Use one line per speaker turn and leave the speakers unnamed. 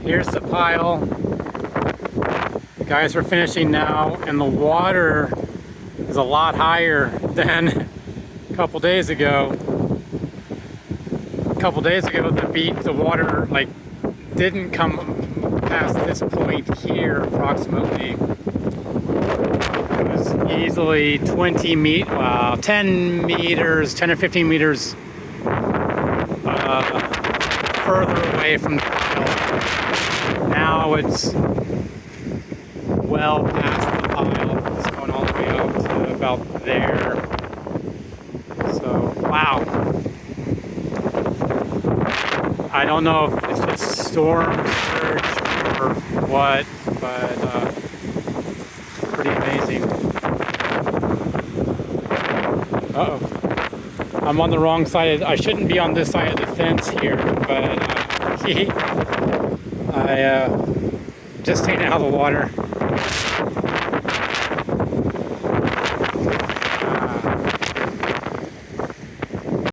Here's the pile. The guys are finishing now, and the water is a lot higher than a couple days ago. A couple days ago, the water like didn't come past this point here approximately. It was easily 10 meters, 10 or 15 meters further away from the pile. Now it's well past the pile. It's going all the way up to about there. So, wow. I don't know if it's just storm surge or what, but pretty amazing. Uh-oh. I'm on the wrong side. I shouldn't be on this side of the fence here, but I just stayed out of the water.